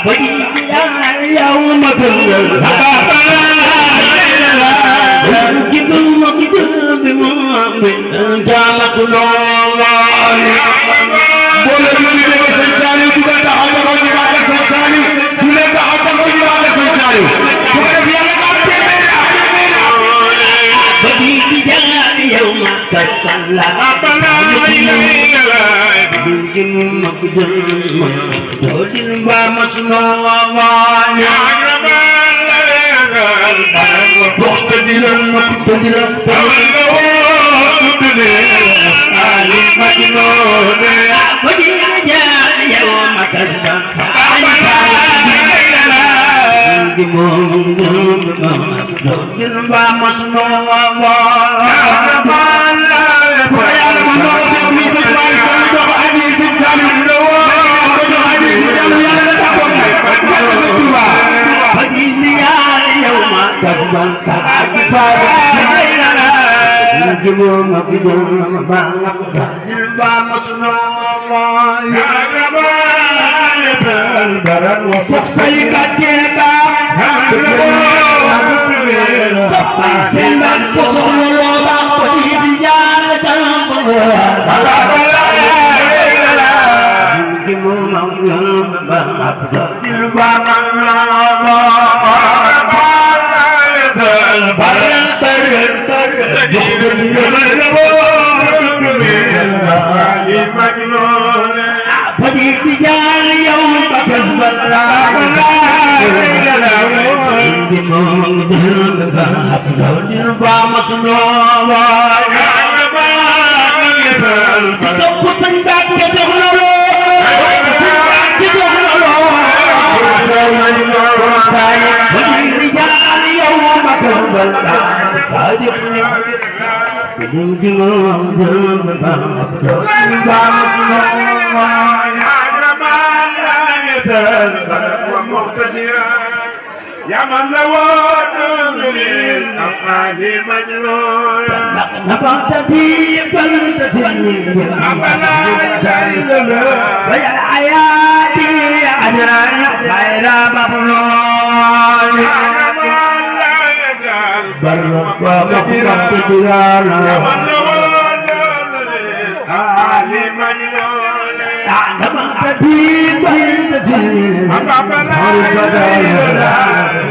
يوم تنزل جبل مكتوب بمؤمن جامع الله بولا بيبي بيبي سنسالي بولا تحبا كوني باكا سنسالي بولا تحبا كوني باكا سنسالي بولا بيالا كابتن ميرا بديتي جاني يوم تسلى بيجن مكدن دودن بامسنوان يا ربان مقتدرا مقتدرا علي مجنون بدين جان يوم كذبا دودن بامسنوان يا ربان Kasban tak Jumum makidum bangak Jilba masnawah Ya Rabban Baran wasak sayyikat jeba Sampai sembat kusulullah Bangpati biar dalam Jumum makidum bangak Jilba masnawah Barang ber Jumlah Ali Majnun Bagi tijar yang bakal berlaku Indi mengidul Abdul Dirba Masnawah Ya Rabban Disebut sendak kesuhulu Bagi tijar yang bakal berlaku يا من لوات من الأفعال مجنون نبات في قلب جنين أبلا إله ويا الحياة أجرا خير مبنون برق ومقصد ديانا علي مجنون عندما تدين بين تجين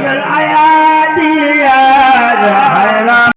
يا الحياة يا